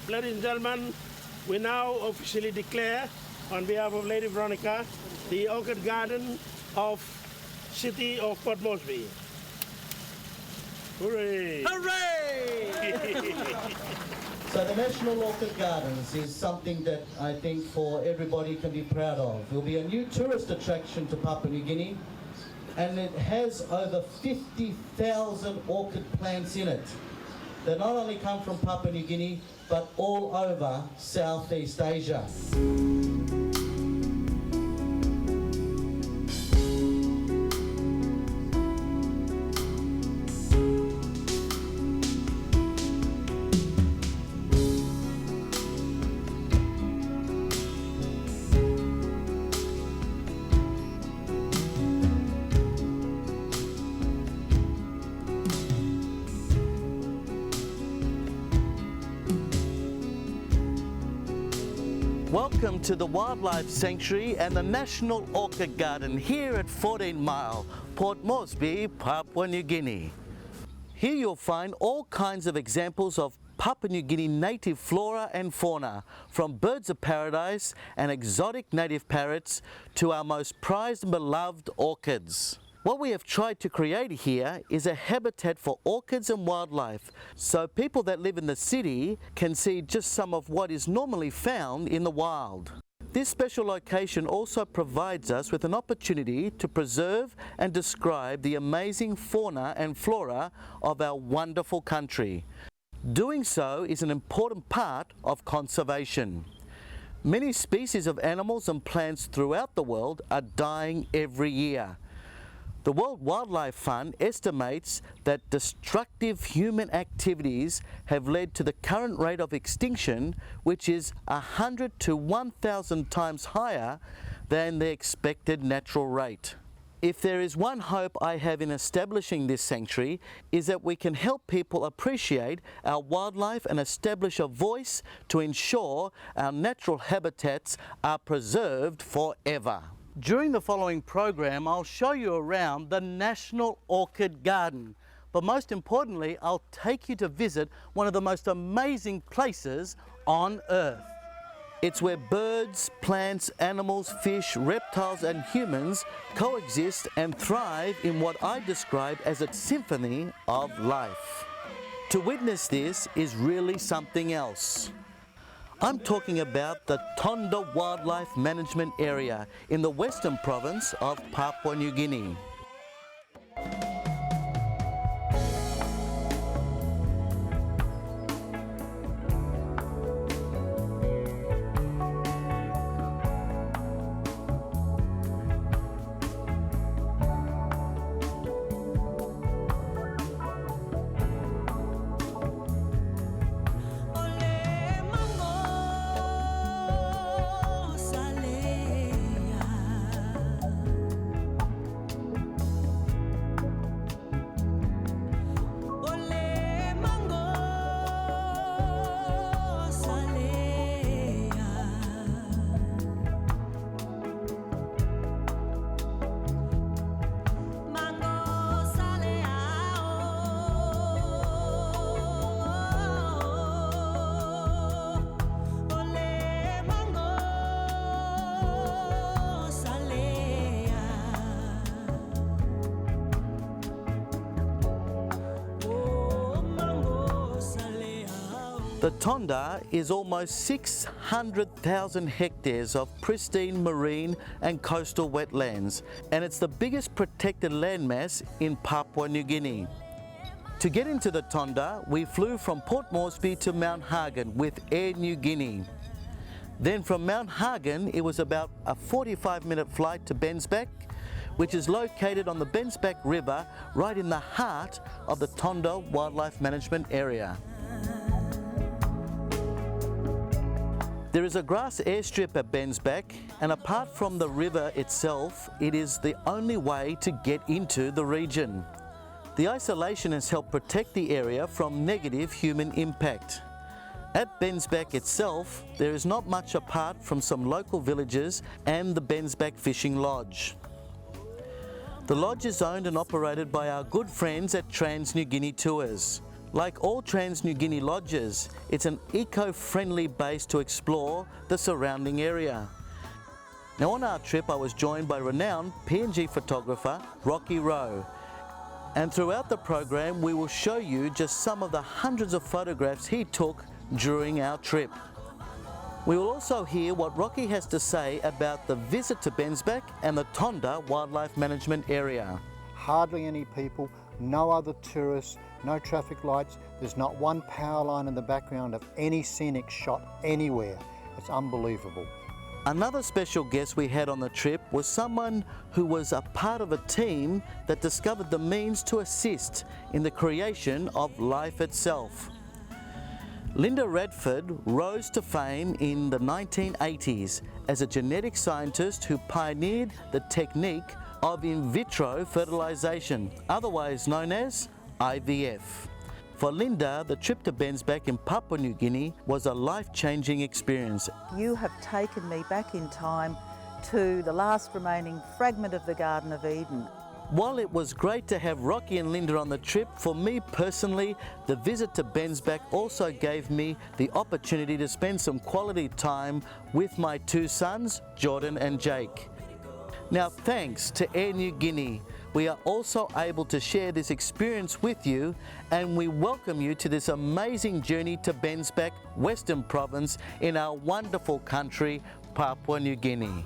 Ladies and gentlemen, we now officially declare, on behalf of Lady Veronica, the Orchid Garden of City of Port Moresby. Hooray! Hooray! So the National Orchid Gardens is something that I think for everybody can be proud of. It will be a new tourist attraction to Papua New Guinea, and it has over 50,000 orchid plants in it that not only come from Papua New Guinea, but all over Southeast Asia. Welcome to the Wildlife Sanctuary and the National Orchid Garden here at 14 Mile, Port Moresby, Papua New Guinea. Here you'll find all kinds of examples of Papua New Guinea native flora and fauna, from birds of paradise and exotic native parrots to our most prized and beloved orchids. What we have tried to create here is a habitat for orchids and wildlife, so people that live in the city can see just some of what is normally found in the wild. This special location also provides us with an opportunity to preserve and describe the amazing fauna and flora of our wonderful country. Doing so is an important part of conservation. Many species of animals and plants throughout the world are dying every year. The World Wildlife Fund estimates that destructive human activities have led to the current rate of extinction, which is 100 to 1,000 times higher than the expected natural rate. If there is one hope I have in establishing this sanctuary, is that we can help people appreciate our wildlife and establish a voice to ensure our natural habitats are preserved forever. During the following program, I'll show you around the National Orchid Garden. But most importantly, I'll take you to visit one of the most amazing places on Earth. It's where birds, plants, animals, fish, reptiles and humans coexist and thrive in what I describe as a symphony of life. To witness this is really something else. I'm talking about the Tonda Wildlife Management Area in the western province of Papua New Guinea. The Tonda is almost 600,000 hectares of pristine marine and coastal wetlands, and it's the biggest protected landmass in Papua New Guinea. To get into the Tonda, we flew from Port Moresby to Mount Hagen with Air New Guinea. Then from Mount Hagen, it was about a 45-minute flight to Bensbach, which is located on the Bensbach River right in the heart of the Tonda Wildlife Management Area. There is a grass airstrip at Bensbach, and apart from the river itself, it is the only way to get into the region. The isolation has helped protect the area from negative human impact. At Bensbach itself, there is not much apart from some local villages and the Bensbach Fishing Lodge. The lodge is owned and operated by our good friends at Trans New Guinea Tours. Like all Trans-New Guinea lodges, it's an eco-friendly base to explore the surrounding area. Now on our trip I was joined by renowned PNG photographer Rocky Rowe, and throughout the program we will show you just some of the hundreds of photographs he took during our trip. We will also hear what Rocky has to say about the visit to Bensbach and the Tonda Wildlife Management Area. Hardly any people, no other tourists, no traffic lights. There's not one power line in the background of any scenic shot anywhere. It's unbelievable. Another special guest we had on the trip was someone who was a part of a team that discovered the means to assist in the creation of life itself. Linda Radford rose to fame in the 1980s as a genetic scientist who pioneered the technique of in vitro fertilization, otherwise known as IVF. For Linda, the trip to Bensbach in Papua New Guinea was a life-changing experience. You have taken me back in time to the last remaining fragment of the Garden of Eden. While it was great to have Rocky and Linda on the trip, for me personally, the visit to Bensbach also gave me the opportunity to spend some quality time with my two sons, Jordan and Jake. Now, thanks to Air New Guinea, we are also able to share this experience with you, and we welcome you to this amazing journey to Bensbach, Western Province in our wonderful country, Papua New Guinea.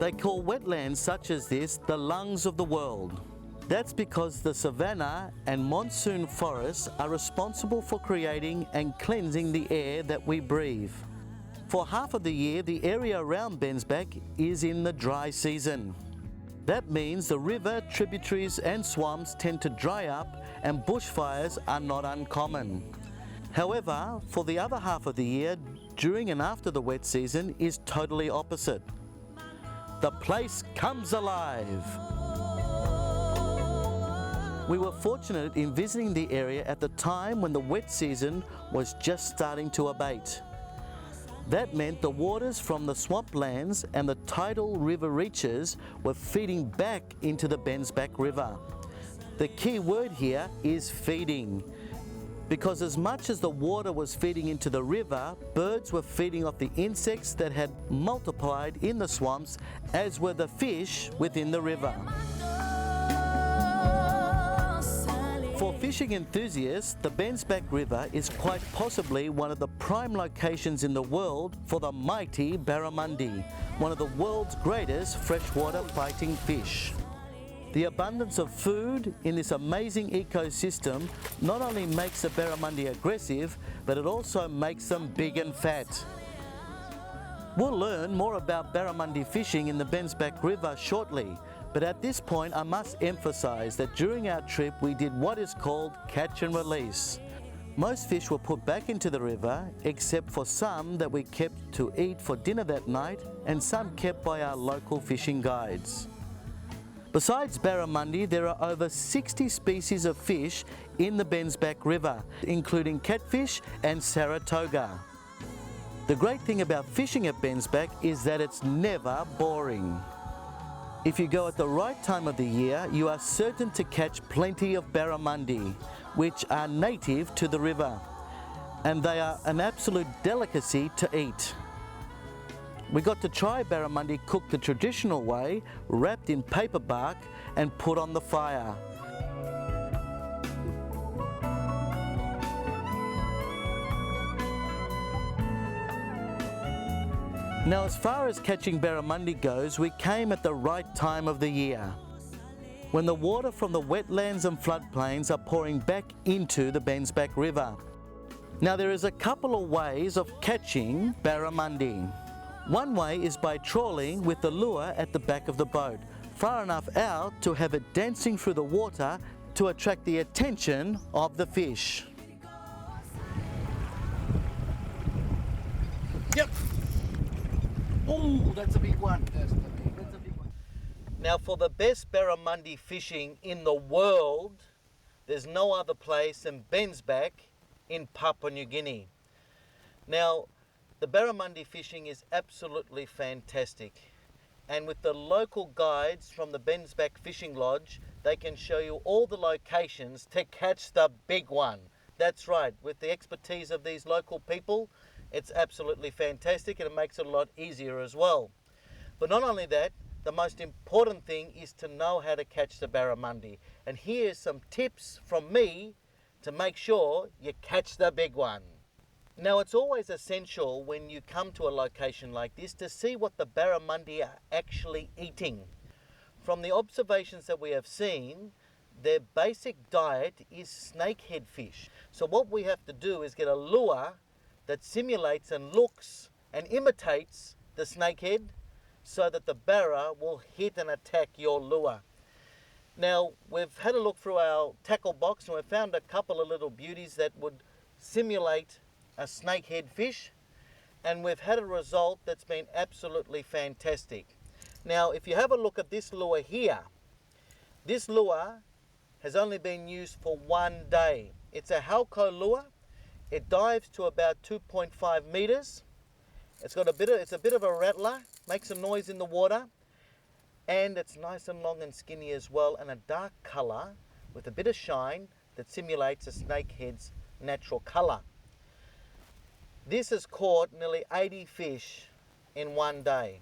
They call wetlands such as this the lungs of the world. That's because the savanna and monsoon forests are responsible for creating and cleansing the air that we breathe. For half of the year, the area around Bensbach is in the dry season. That means the river, tributaries and swamps tend to dry up and bushfires are not uncommon. However, for the other half of the year, during and after the wet season, is totally opposite. The place comes alive. We were fortunate in visiting the area at the time when the wet season was just starting to abate. That meant the waters from the swamplands and the tidal river reaches were feeding back into the Bensbach River. The key word here is feeding, because as much as the water was feeding into the river, birds were feeding off the insects that had multiplied in the swamps, as were the fish within the river. For fishing enthusiasts, the Bensbach River is quite possibly one of the prime locations in the world for the mighty Barramundi, one of the world's greatest freshwater fighting fish. The abundance of food in this amazing ecosystem not only makes the barramundi aggressive, but it also makes them big and fat. We'll learn more about barramundi fishing in the Bensbach River shortly, but at this point I must emphasize that during our trip we did what is called catch and release. Most fish were put back into the river, except for some that we kept to eat for dinner that night, and some kept by our local fishing guides. Besides barramundi, there are over 60 species of fish in the Bensbach River, including catfish and Saratoga. The great thing about fishing at Bensbach is that it's never boring. If you go at the right time of the year, you are certain to catch plenty of barramundi, which are native to the river, and they are an absolute delicacy to eat. We got to try barramundi cooked the traditional way, wrapped in paper bark and put on the fire. Now, as far as catching barramundi goes, we came at the right time of the year. when the water from the wetlands and floodplains are pouring back into the Bensbach River. Now there is a couple of ways of catching barramundi. One way is by trawling with the lure at the back of the boat, far enough out to have it dancing through the water to attract the attention of the fish. Yep. Oh, that's a big one. That's a big one. Now for the best barramundi fishing in the world, there's no other place than Bensbach in Papua New Guinea. Now, the barramundi fishing is absolutely fantastic. And with the local guides from the Bensbach Fishing Lodge, they can show you all the locations to catch the big one. That's right, with the expertise of these local people, it's absolutely fantastic and it makes it a lot easier as well. But not only that, the most important thing is to know how to catch the barramundi. And here's some tips from me to make sure you catch the big one. Now it's always essential when you come to a location like this to see what the barramundi are actually eating. From the observations that we have seen, their basic diet is snakehead fish. So what we have to do is get a lure that simulates and looks and imitates the snakehead so that the barra will hit and attack your lure. Now we've had a look through our tackle box and we've found a couple of little beauties that would simulate a snakehead fish, and we've had a result that's been absolutely fantastic. Now if you have a look at this lure here, this lure has only been used for 1 day. It's a Halco lure. It dives to about 2.5 meters. It's a bit of a rattler, makes a noise in the water, and it's nice and long and skinny as well, and a dark color with a bit of shine that simulates a snakehead's natural color. This has caught nearly 80 fish in 1 day,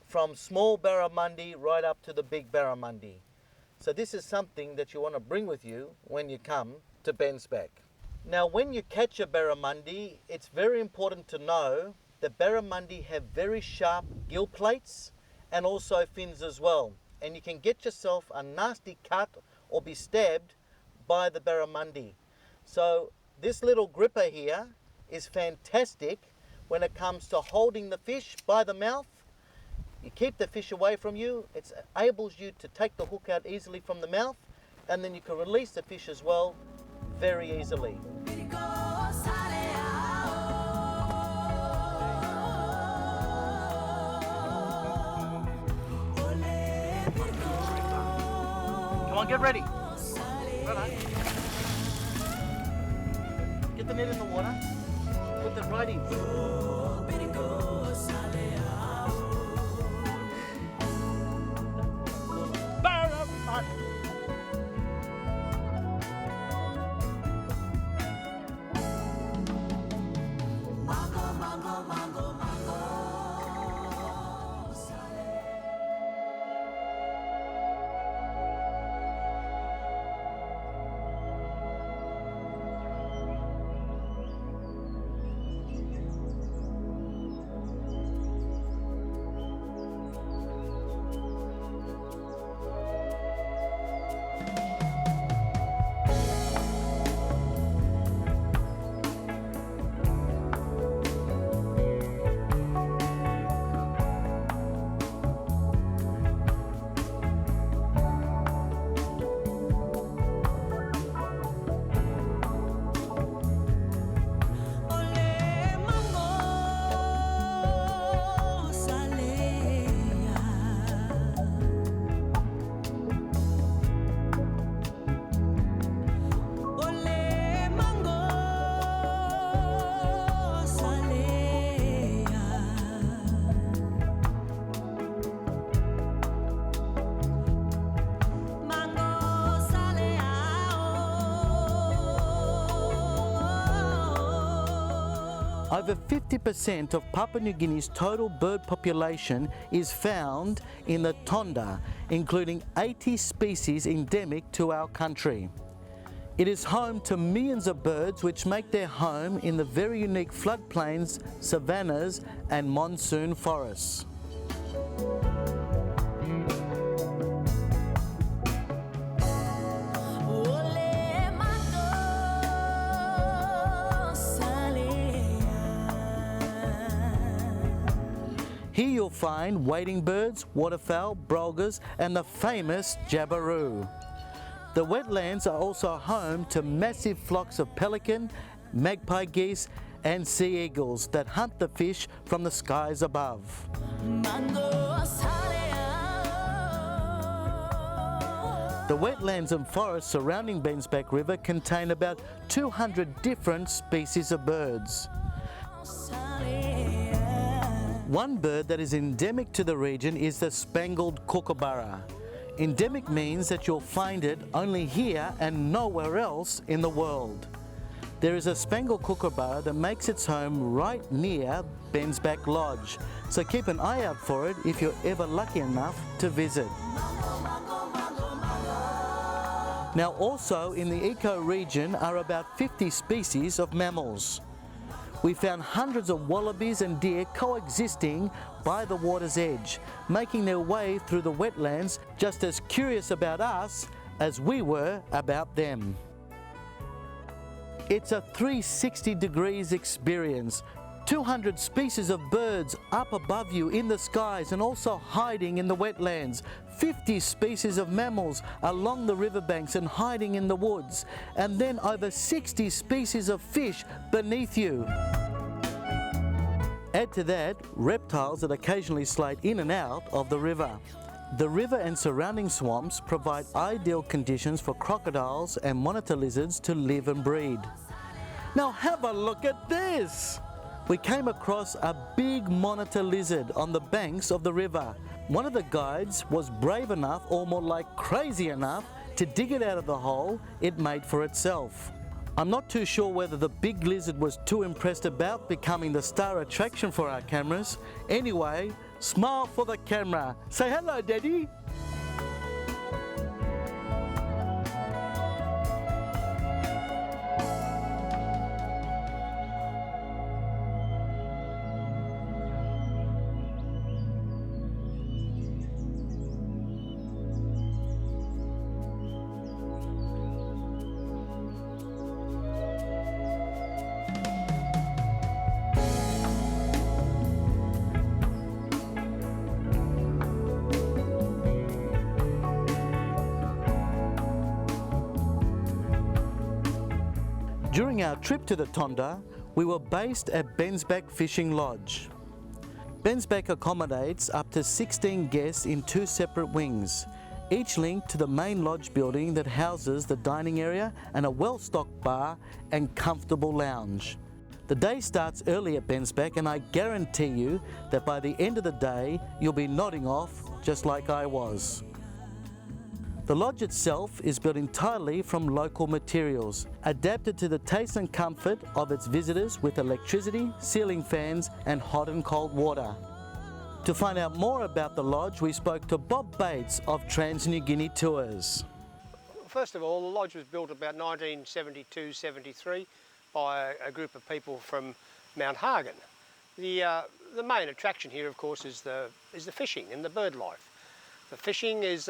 from small barramundi right up to the big barramundi. So this is something that you want to bring with you when you come to Bensbach. Now when you catch a barramundi, it's very important to know that barramundi have very sharp gill plates and also fins as well. And you can get yourself a nasty cut or be stabbed by the barramundi. So this little gripper here is fantastic when it comes to holding the fish by the mouth. You keep the fish away from you, it enables you to take the hook out easily from the mouth, and then you can release the fish as well very easily. Come on, get ready. Right. Get the net in the water. Put the right in. Over 50% of Papua New Guinea's total bird population is found in the Tonda, including 80 species endemic to our country. It is home to millions of birds which make their home in the very unique floodplains, savannas and monsoon forests. Here you'll find wading birds, waterfowl, brolgas and the famous jabiru. The wetlands are also home to massive flocks of pelican, magpie geese and sea eagles that hunt the fish from the skies above. The wetlands and forests surrounding Bensbach River contain about 200 different species of birds. One bird that is endemic to the region is the spangled kookaburra. Endemic means that you'll find it only here and nowhere else in the world. There is a spangled kookaburra that makes its home right near Bensbach Lodge, so keep an eye out for it if you're ever lucky enough to visit. Now also in the eco-region are about 50 species of mammals. We found hundreds of wallabies and deer coexisting by the water's edge, making their way through the wetlands just as curious about us as we were about them. It's a 360 degrees experience. 200 species of birds up above you in the skies and also hiding in the wetlands. 50 species of mammals along the riverbanks and hiding in the woods. And then over 60 species of fish beneath you. Add to that reptiles that occasionally slide in and out of the river. The river and surrounding swamps provide ideal conditions for crocodiles and monitor lizards to live and breed. Now have a look at this! We came across a big monitor lizard on the banks of the river. One of the guides was brave enough, or more like crazy enough, to dig it out of the hole it made for itself. I'm not too sure whether the big lizard was too impressed about becoming the star attraction for our cameras. Anyway, smile for the camera. Say hello, Daddy. During our trip to the Tonda, we were based at Bensbach Fishing Lodge. Bensbach accommodates up to 16 guests in 2 separate wings, each linked to the main lodge building that houses the dining area and a well-stocked bar and comfortable lounge. The day starts early at Bensbach and I guarantee you that by the end of the day you'll be nodding off just like I was. The lodge itself is built entirely from local materials, adapted to the taste and comfort of its visitors with electricity, ceiling fans and hot and cold water. To find out more about the lodge, we spoke to Bob Bates of Trans-New Guinea Tours. First of all, the lodge was built about 1972-73 by a group of people from Mount Hagen. The main attraction here, of course, is the fishing and the bird life. The fishing is,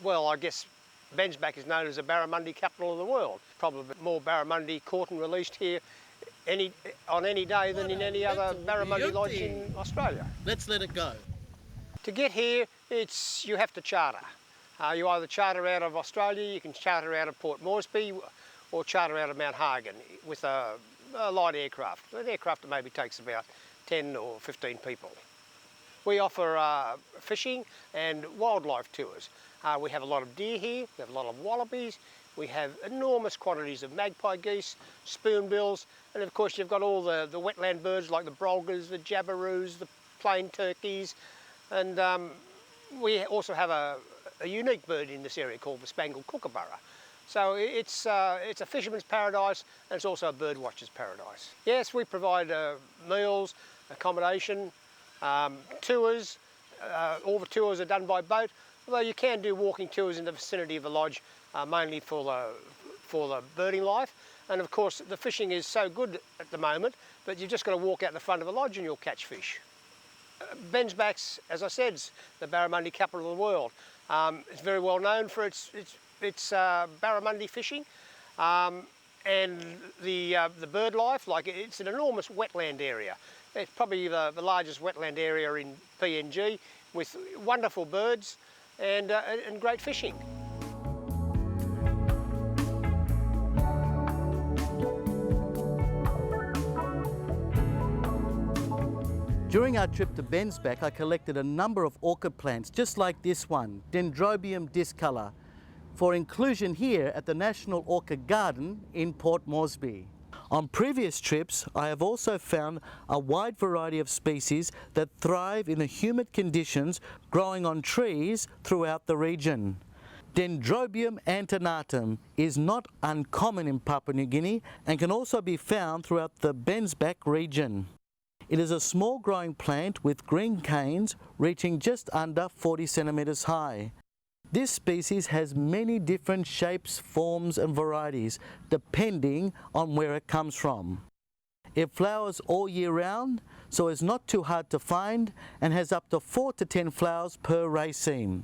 well, I guess Bensbach is known as the Barramundi capital of the world. Probably more barramundi caught and released here on any day than in any other barramundi lodge in Australia. Let's let it go. To get here, you have to charter. You either charter out of Australia, you can charter out of Port Moresby, or charter out of Mount Hagen with a light aircraft. An aircraft that maybe takes about 10 or 15 people. We offer fishing and wildlife tours. We have a lot of deer here, we have a lot of wallabies, we have enormous quantities of magpie geese, spoonbills, and of course you've got all the wetland birds like the brolgas, the jabirus, the plain turkeys, and we also have a unique bird in this area called the spangled kookaburra. So it's a fisherman's paradise and it's also a bird watcher's paradise. Yes, we provide meals, accommodation, tours. All the tours are done by boat, although you can do walking tours in the vicinity of the lodge, mainly for the birding life. And of course the fishing is so good at the moment that you've just got to walk out the front of the lodge and you'll catch fish. Bensbach's, as I said, is the barramundi capital of the world. It's very well known for its barramundi fishing, and the bird life, like it's an enormous wetland area. It's probably the largest wetland area in PNG, with wonderful birds and great fishing. During our trip to Bensbach, I collected a number of orchid plants, just like this one, Dendrobium discolor, for inclusion here at the National Orchid Garden in Port Moresby. On previous trips, I have also found a wide variety of species that thrive in the humid conditions growing on trees throughout the region. Dendrobium antenatum is not uncommon in Papua New Guinea and can also be found throughout the Bensbach region. It is a small growing plant with green canes reaching just under 40 centimetres high. This species has many different shapes, forms and varieties depending on where it comes from. It flowers all year round, so it's not too hard to find and has up to 4 to 10 flowers per raceme.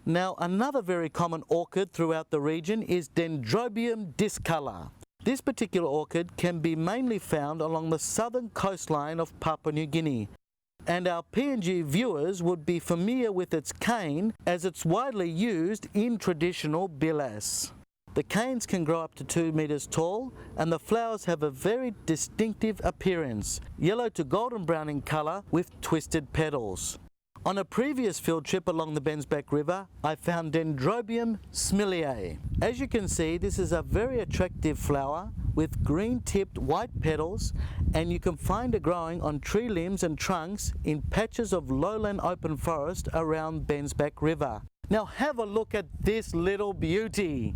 Now, another very common orchid throughout the region is Dendrobium discolor. This particular orchid can be mainly found along the southern coastline of Papua New Guinea, and our PNG viewers would be familiar with its cane as it's widely used in traditional bilas. The canes can grow up to 2 meters tall and the flowers have a very distinctive appearance, yellow to golden brown in color with twisted petals. On a previous field trip along the Bensbach River, I found Dendrobium smiliae. As you can see, this is a very attractive flower with green-tipped white petals, and you can find it growing on tree limbs and trunks in patches of lowland open forest around Bensbach River. Now have a look at this little beauty.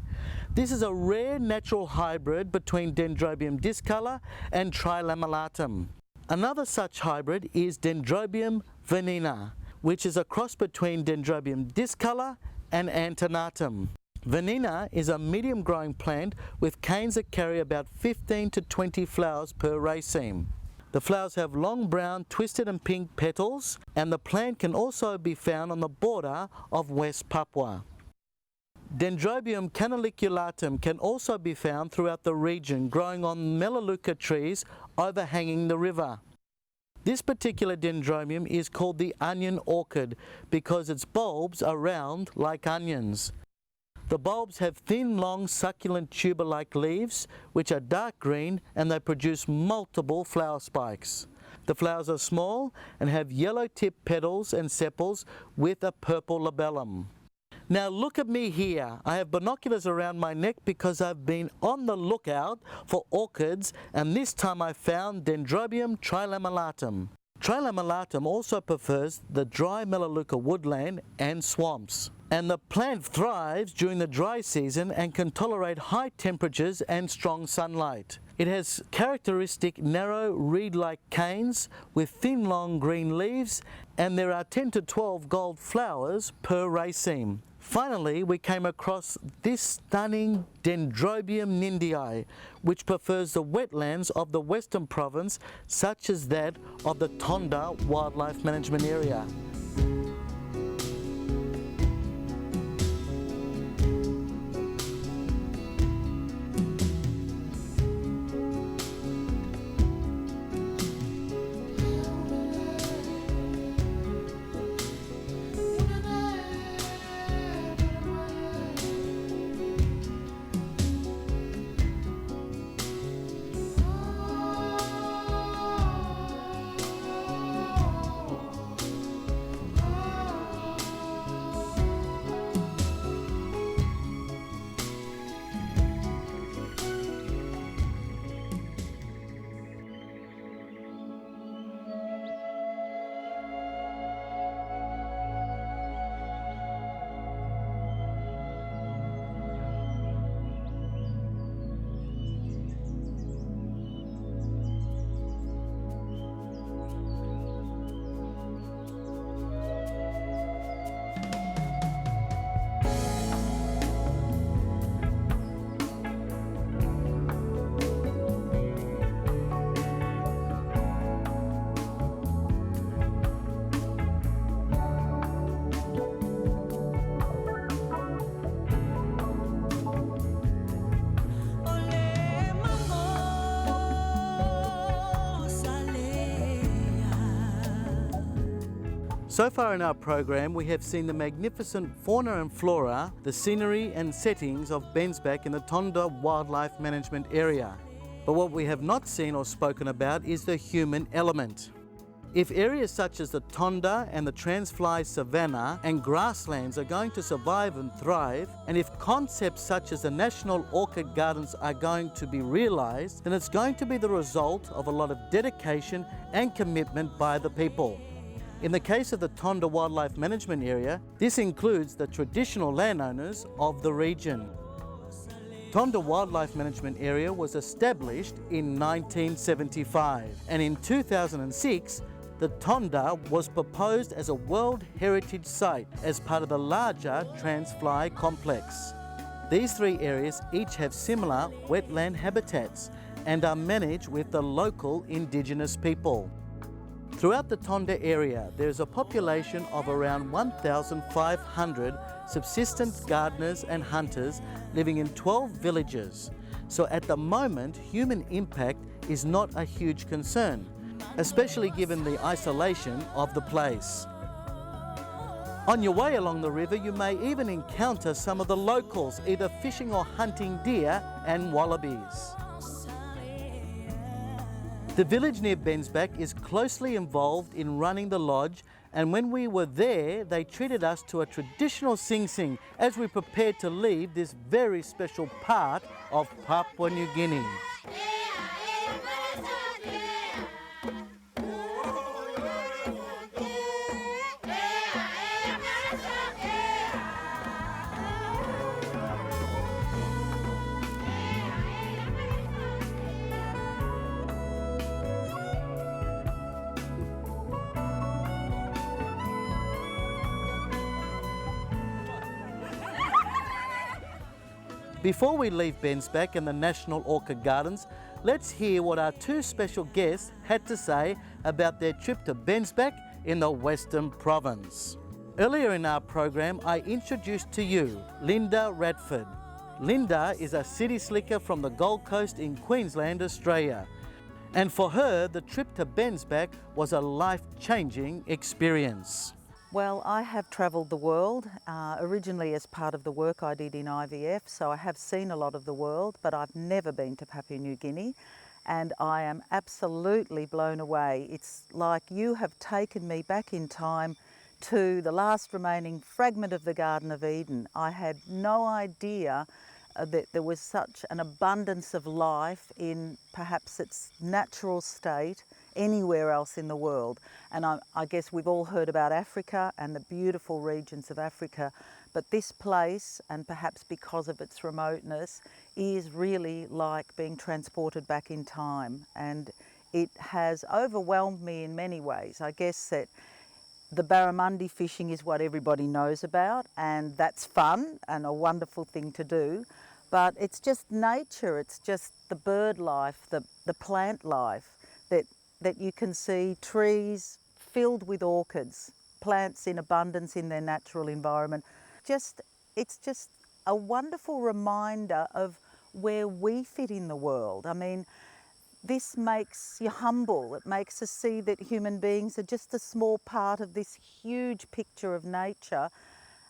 This is a rare natural hybrid between Dendrobium discolor and Trilamelatum. Another such hybrid is Dendrobium venena, which is a cross between Dendrobium discolor and antenatum. Venena is a medium growing plant with canes that carry about 15 to 20 flowers per raceme. The flowers have long brown, twisted and pink petals, and the plant can also be found on the border of West Papua. Dendrobium canaliculatum can also be found throughout the region, growing on melaleuca trees overhanging the river. This particular dendrobium is called the onion orchid because its bulbs are round like onions. The bulbs have thin, long, succulent tuber-like leaves which are dark green, and they produce multiple flower spikes. The flowers are small and have yellow-tipped petals and sepals with a purple labellum. Now look at me here. I have binoculars around my neck because I've been on the lookout for orchids, and this time I found Dendrobium trilamelatum. Trilamelatum also prefers the dry melaleuca woodland and swamps. And the plant thrives during the dry season and can tolerate high temperatures and strong sunlight. It has characteristic narrow reed-like canes with thin long green leaves, and there are 10 to 12 gold flowers per raceme. Finally, we came across this stunning Dendrobium nindii, which prefers the wetlands of the Western Province, such as that of the Tonda Wildlife Management Area. So far in our program, we have seen the magnificent fauna and flora, the scenery and settings of Bensbach in the Tonda Wildlife Management Area. But what we have not seen or spoken about is the human element. If areas such as the Tonda and the Transfly Savanna and grasslands are going to survive and thrive, and if concepts such as the National Orchid Gardens are going to be realised, then it's going to be the result of a lot of dedication and commitment by the people. In the case of the Tonda Wildlife Management Area, this includes the traditional landowners of the region. Tonda Wildlife Management Area was established in 1975, and in 2006, the Tonda was proposed as a World Heritage Site as part of the larger Transfly complex. These three areas each have similar wetland habitats and are managed with the local indigenous people. Throughout the Tonda area, there is a population of around 1,500 subsistence gardeners and hunters living in 12 villages. So at the moment, human impact is not a huge concern, especially given the isolation of the place. On your way along the river, you may even encounter some of the locals, either fishing or hunting deer and wallabies. The village near Bensbach is closely involved in running the lodge, and when we were there, they treated us to a traditional sing-sing as we prepared to leave this very special part of Papua New Guinea. Before we leave Bensbach and the National Orchid Gardens, let's hear what our two special guests had to say about their trip to Bensbach in the Western Province. Earlier in our program, I introduced to you Linda Radford. Linda is a city slicker from the Gold Coast in Queensland, Australia. And for her, the trip to Bensbach was a life-changing experience. Well, I have travelled the world, originally as part of the work I did in IVF, so I have seen a lot of the world, but I've never been to Papua New Guinea, and I am absolutely blown away. It's like you have taken me back in time to the last remaining fragment of the Garden of Eden. I had no idea that there was such an abundance of life in perhaps its natural state anywhere else in the world. And I guess we've all heard about Africa and the beautiful regions of Africa, but this place, and perhaps because of its remoteness, is really like being transported back in time. And it has overwhelmed me in many ways. I guess that the Barramundi fishing is what everybody knows about, and that's fun and a wonderful thing to do. But it's just nature, it's just the bird life, the plant life, that you can see trees filled with orchids, plants in abundance in their natural environment. It's just a wonderful reminder of where we fit in the world. I mean, this makes you humble. It makes us see that human beings are just a small part of this huge picture of nature,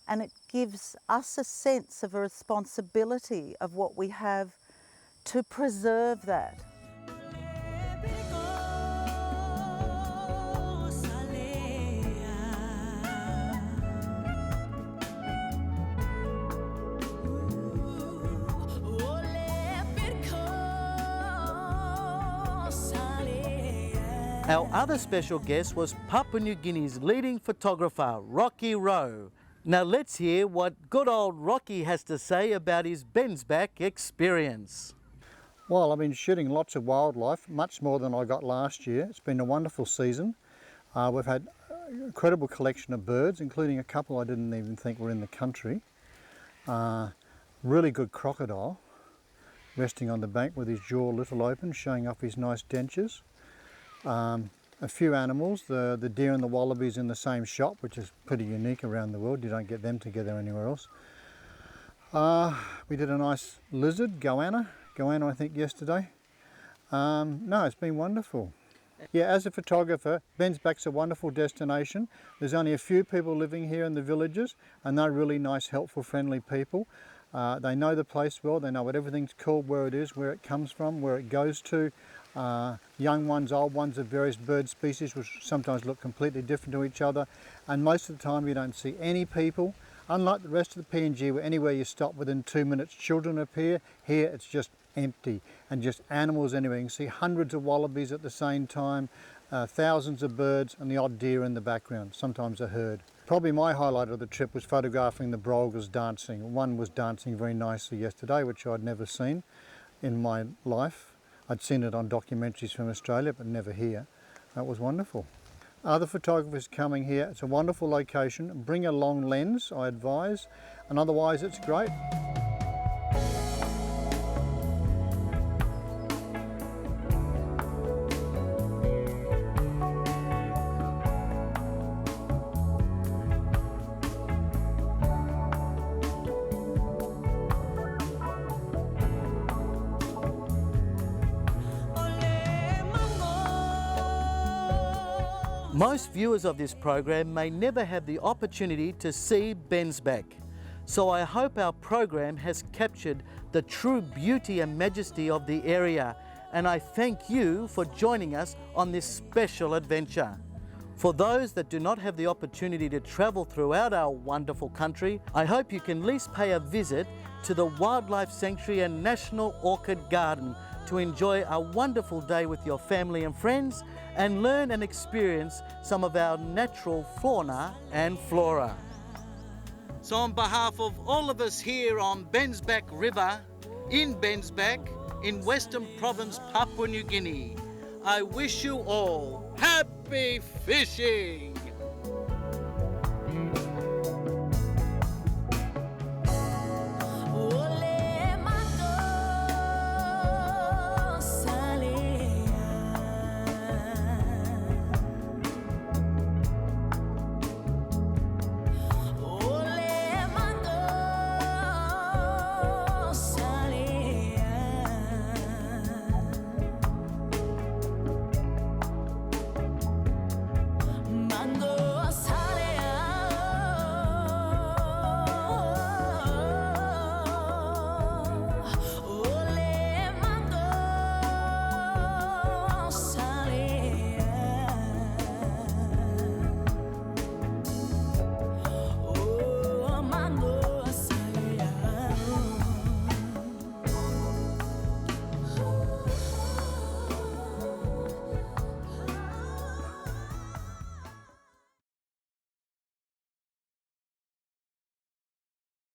and it gives us a sense of a responsibility of what we have to preserve that. Our other special guest was Papua New Guinea's leading photographer, Rocky Rowe. Now let's hear what good old Rocky has to say about his Bensbach experience. Well, I've been shooting lots of wildlife, much more than I got last year. It's been a wonderful season. We've had an incredible collection of birds, including a couple I didn't even think were in the country. Really good crocodile, resting on the bank with his jaw a little open, showing off his nice dentures. A few animals, the deer and the wallabies in the same shot, which is pretty unique around the world. You don't get them together anywhere else. We did a nice lizard, goanna I think yesterday. No, it's been wonderful. Yeah, as a photographer, Bensbach's a wonderful destination. There's only a few people living here in the villages, and they're really nice, helpful, friendly people. They know the place well, they know what everything's called, where it is, where it comes from, where it goes to. Young ones, old ones of various bird species which sometimes look completely different to each other, and most of the time you don't see any people. Unlike the rest of the PNG, where anywhere you stop within 2 minutes children appear, here it's just empty and just animals anywhere. You can see hundreds of wallabies at the same time, thousands of birds and the odd deer in the background, sometimes a herd. Probably my highlight of the trip was photographing the brolgas dancing. One was dancing very nicely yesterday, which I'd never seen in my life. I'd seen it on documentaries from Australia, but never here. That was wonderful. Other photographers coming here, it's a wonderful location. Bring a long lens, I advise, and otherwise it's great. Most viewers of this program may never have the opportunity to see Bensbach, so I hope our program has captured the true beauty and majesty of the area, and I thank you for joining us on this special adventure. For those that do not have the opportunity to travel throughout our wonderful country, I hope you can at least pay a visit to the Wildlife Sanctuary and National Orchid Garden to enjoy a wonderful day with your family and friends and learn and experience some of our natural fauna and flora. So on behalf of all of us here on Bensbach River, in Bensbach, in Western Province, Papua New Guinea, I wish you all happy fishing!